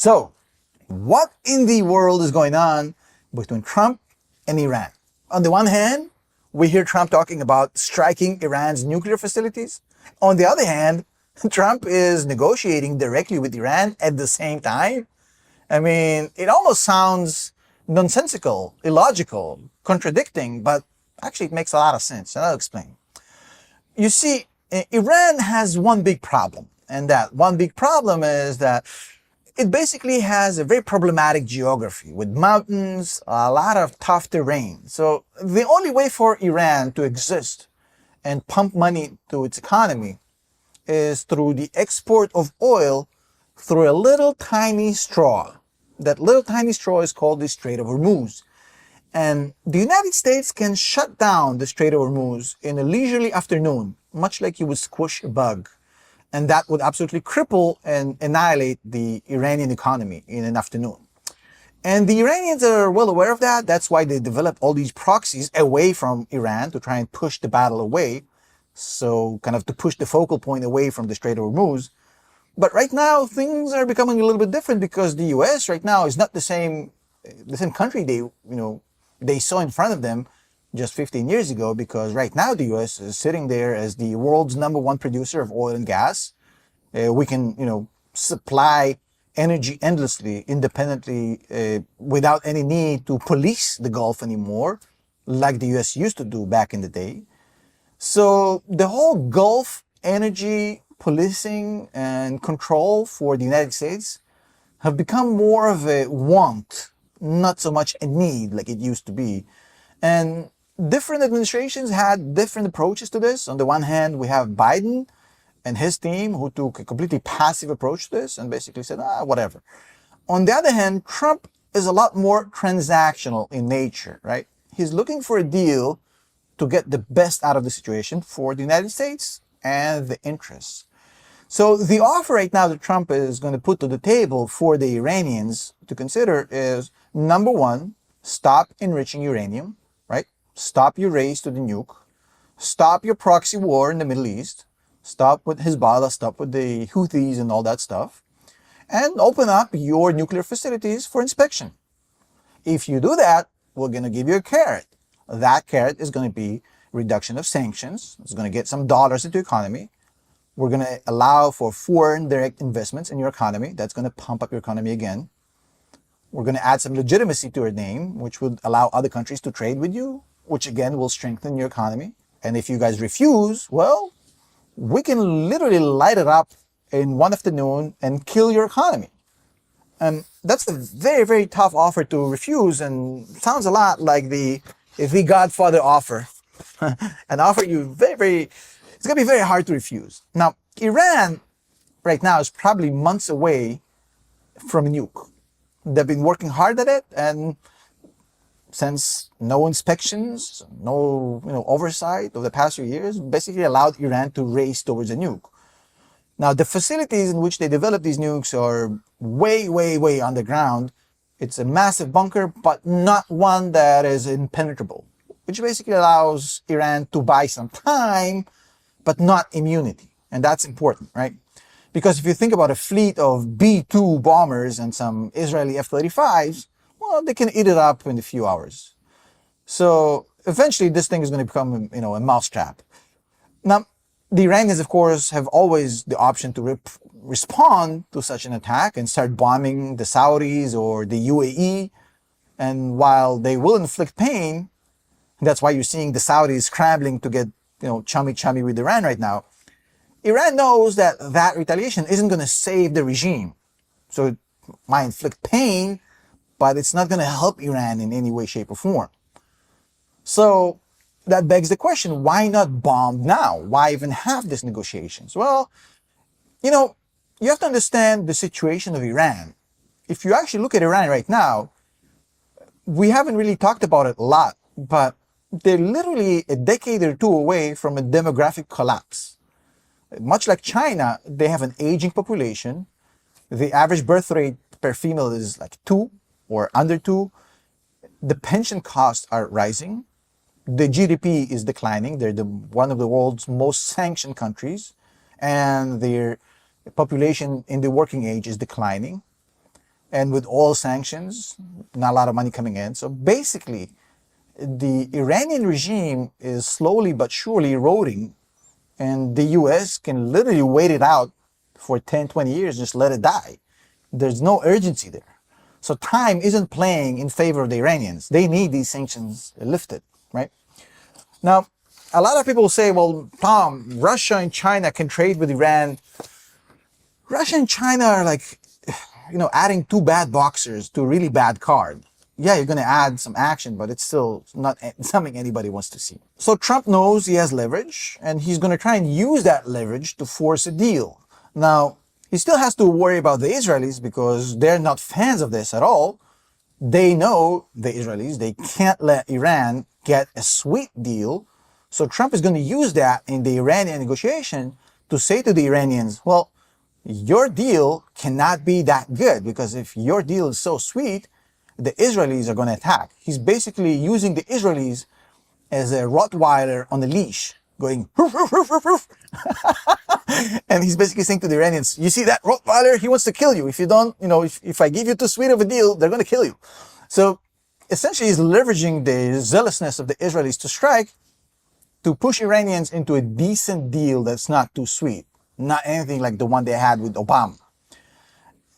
So, what in the world is going on between Trump and Iran? On the one hand, we hear Trump talking about striking Iran's nuclear facilities. On the other hand, Trump is negotiating directly with Iran at the same time. I mean, it almost sounds nonsensical, illogical, contradicting, but actually it makes a lot of sense, and I'll explain. You see, Iran has one big problem, and that one big problem is that it basically has a very problematic geography with mountains, a lot of tough terrain. So the only way for Iran to exist and pump money to its economy is through the export of oil through a little tiny straw. That little tiny straw is called the Strait of Hormuz. And the United States can shut down the Strait of Hormuz in a leisurely afternoon, much like you would squish a bug. And that would absolutely cripple and annihilate the Iranian economy in an afternoon. And the Iranians are well aware of that. That's why they developed all these proxies away from Iran to try and push the battle away. So kind of to push the focal point away from the Strait of Hormuz. But right now, things are becoming a little bit different because the U.S. right now is not the same country they saw in front of them just 15 years ago, because right now the U.S. is sitting there as the world's #1 producer of oil and gas. We can, supply energy endlessly, independently, without any need to police the Gulf anymore, like the U.S. used to do back in the day. So the whole Gulf energy policing and control for the United States have become more of a want, not so much a need like it used to be. And different administrations had different approaches to this. On the one hand, we have Biden and his team who took a completely passive approach to this and basically said, whatever. On the other hand, Trump is a lot more transactional in nature, right? He's looking for a deal to get the best out of the situation for the United States and the interests. So the offer right now that Trump is going to put to the table for the Iranians to consider is, number one, stop enriching uranium, right? Stop your race to the nuke. Stop your proxy war in the Middle East. Stop with Hezbollah, stop with the Houthis and all that stuff. And open up your nuclear facilities for inspection. If you do that, we're going to give you a carrot. That carrot is going to be reduction of sanctions. It's going to get some dollars into the economy. We're going to allow for foreign direct investments in your economy. That's going to pump up your economy again. We're going to add some legitimacy to your name, which would allow other countries to trade with you, which again will strengthen your economy. And if you guys refuse, well, we can literally light it up in one afternoon and kill your economy. And that's a very, very tough offer to refuse, and sounds a lot like the Godfather offer. An offer it's going to be very hard to refuse. Now, Iran right now is probably months away from a nuke. They've been working hard at it, and since no inspections, no oversight over the past few years, basically allowed Iran to race towards a nuke. Now, the facilities in which they develop these nukes are way, way, way underground. It's a massive bunker, but not one that is impenetrable, which basically allows Iran to buy some time, but not immunity. And that's important, right? Because if you think about a fleet of B-2 bombers and some Israeli F-35s, well, they can eat it up in a few hours. So eventually this thing is going to become, a mousetrap. Now, the Iranians, of course, have always the option to respond to such an attack and start bombing the Saudis or the UAE. And while they will inflict pain, that's why you're seeing the Saudis scrambling to get, chummy with Iran right now. Iran knows that that retaliation isn't going to save the regime. So it might inflict pain, but it's not going to help Iran in any way, shape, or form. So that begs the question, why not bomb now? Why even have these negotiations? Well, you have to understand the situation of Iran. If you actually look at Iran right now, we haven't really talked about it a lot, but they're literally a decade or two away from a demographic collapse. Much like China, they have an aging population. The average birth rate per female is like 2 or under 2. The pension costs are rising. The GDP is declining. They're one of the world's most sanctioned countries, and their population in the working age is declining. and with oil sanctions, not a lot of money coming in. So basically, the Iranian regime is slowly but surely eroding, and the US can literally wait it out for 10, 20 years, just let it die. There's no urgency there. So time isn't playing in favor of the Iranians. They need these sanctions lifted, right? Now, a lot of people say, well, Tom, Russia and China can trade with Iran. Russia and China are like, adding two bad boxers to a really bad card. Yeah, you're going to add some action, but it's still not something anybody wants to see. So Trump knows he has leverage, and he's going to try and use that leverage to force a deal. Now, he still has to worry about the Israelis because they're not fans of this at all. They know, the Israelis, they can't let Iran get a sweet deal. So Trump is going to use that in the Iranian negotiation to say to the Iranians, well, your deal cannot be that good, because if your deal is so sweet, the Israelis are going to attack. He's basically using the Israelis as a Rottweiler on a leash, going hoof, hoof, hoof, hoof, hoof. And he's basically saying to the Iranians, you see that Rottweiler? He wants to kill you. If you don't, if I give you too sweet of a deal, they're going to kill you. So essentially he's leveraging the zealousness of the Israelis to strike, to push Iranians into a decent deal that's not too sweet. Not anything like the one they had with Obama.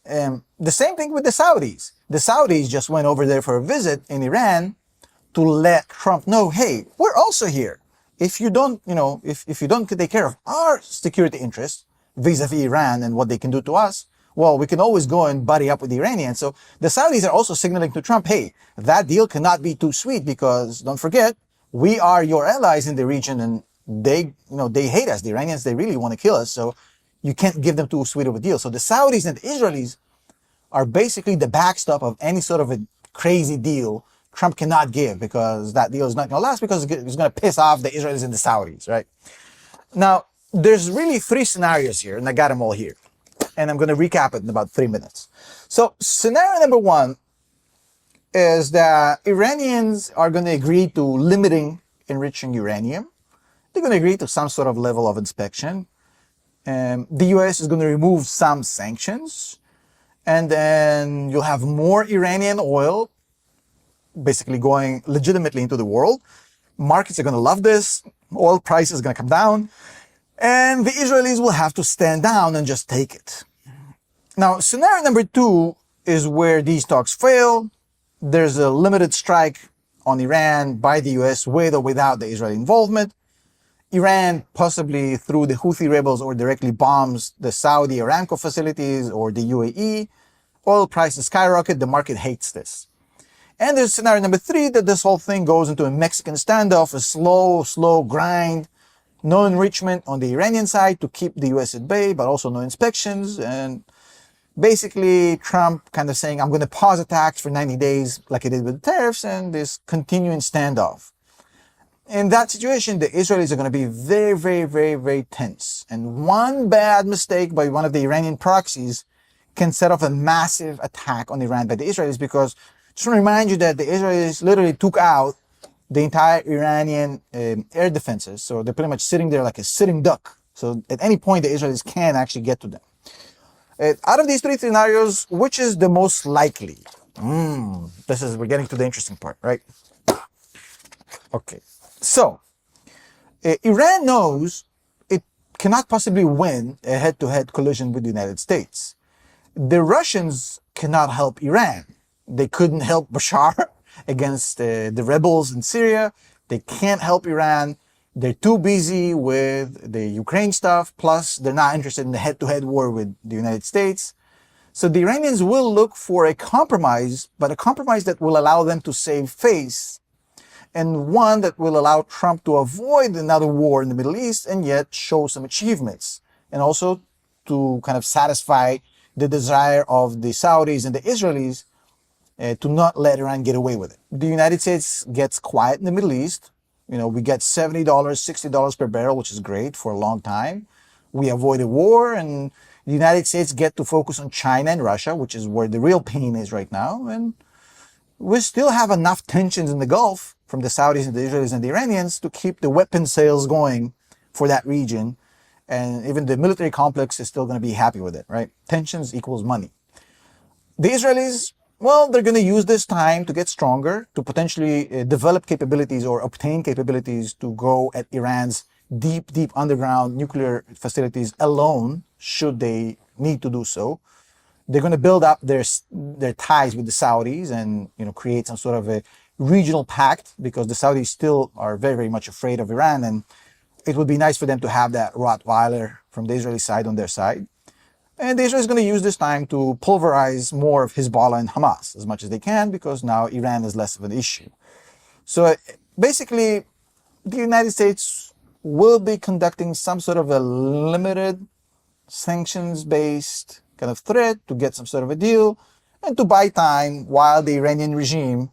The same thing with the Saudis. The Saudis just went over there for a visit in Iran to let Trump know, hey, we're also here. If you don't, if you don't take care of our security interests vis-a-vis Iran and what they can do to us, well, we can always go and buddy up with the Iranians. So the Saudis are also signaling to Trump, hey, that deal cannot be too sweet, because don't forget, we are your allies in the region, and they hate us. The Iranians, they really want to kill us. So you can't give them too sweet of a deal. So the Saudis and the Israelis are basically the backstop of any sort of a crazy deal Trump cannot give, because that deal is not going to last, because it's going to piss off the Israelis and the Saudis, right? Now, there's really three scenarios here, and I got them all here. And I'm going to recap it in about 3 minutes. So scenario number one is that Iranians are going to agree to limiting enriching uranium. They're going to agree to some sort of level of inspection. The US is going to remove some sanctions. And then you'll have more Iranian oil basically going legitimately into the world. Markets are going to love this. Oil prices are going to come down. And the Israelis will have to stand down and just take it. Now, scenario number two is where these talks fail. There's a limited strike on Iran by the US with or without the Israeli involvement. Iran, possibly through the Houthi rebels, or directly bombs the Saudi Aramco facilities or the UAE. Oil prices skyrocket. The market hates this. And there's scenario number three, that this whole thing goes into a Mexican standoff, a slow grind. No enrichment on the Iranian side to keep the US at bay, but also no inspections. And basically Trump kind of saying, I'm going to pause attacks for 90 days like he did with the tariffs, and this continuing standoff. In that situation, the Israelis are going to be very, very, very, very tense. And one bad mistake by one of the Iranian proxies can set off a massive attack on Iran by the Israelis, because just want to remind you that the Israelis literally took out the entire Iranian air defenses. So they're pretty much sitting there like a sitting duck. So at any point, the Israelis can actually get to them. Out of these three scenarios, which is the most likely? We're getting to the interesting part, right? Okay. So, Iran knows it cannot possibly win a head-to-head collision with the United States. The Russians cannot help Iran. They couldn't help Bashar against the rebels in Syria. They can't help Iran. They're too busy with the Ukraine stuff. Plus, they're not interested in the head-to-head war with the United States. So the Iranians will look for a compromise, but a compromise that will allow them to save face, and one that will allow Trump to avoid another war in the Middle East and yet show some achievements, and also to kind of satisfy the desire of the Saudis and the Israelis to not let Iran get away with it. The United States gets quiet in the Middle East. We get $70, $60 per barrel, which is great for a long time. We avoid a war, and the United States get to focus on China and Russia, which is where the real pain is right now. And we still have enough tensions in the Gulf from the Saudis and the Israelis and the Iranians to keep the weapon sales going for that region. And even the military complex is still going to be happy with it, right? Tensions equals money. The Israelis, well, they're going to use this time to get stronger, to potentially develop capabilities or obtain capabilities to go at Iran's deep, deep underground nuclear facilities alone, should they need to do so. They're going to build up their ties with the Saudis and create some sort of a regional pact, because the Saudis still are very, very much afraid of Iran, and it would be nice for them to have that Rottweiler from the Israeli side on their side. And Israel is going to use this time to pulverize more of Hezbollah and Hamas as much as they can, because now Iran is less of an issue. So basically, the United States will be conducting some sort of a limited sanctions-based kind of threat to get some sort of a deal and to buy time while the Iranian regime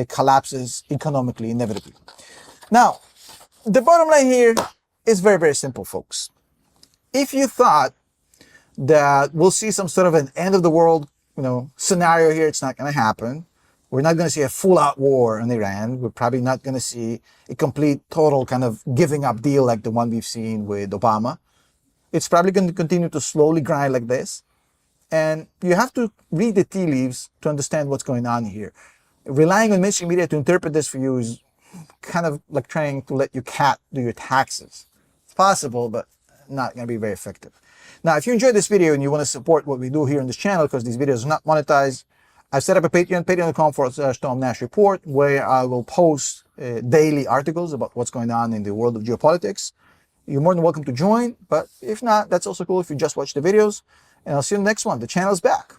collapses economically, inevitably. Now, the bottom line here is very, very simple, folks. If you thought that we'll see some sort of an end of the world, scenario here, it's not going to happen. We're not going to see a full-out war in Iran. We're probably not going to see a complete, total kind of giving up deal like the one we've seen with Obama. It's probably going to continue to slowly grind like this. And you have to read the tea leaves to understand what's going on here. Relying on mainstream media to interpret this for you is kind of like trying to let your cat do your taxes. It's possible, but not going to be very effective. Now, if you enjoyed this video and you want to support what we do here on this channel, because these videos are not monetized, I've set up a Patreon, patreon.com/Tom Nash Report, where I will post daily articles about what's going on in the world of geopolitics. You're more than welcome to join, but if not, that's also cool if you just watch the videos. And I'll see you in the next one. The channel's back.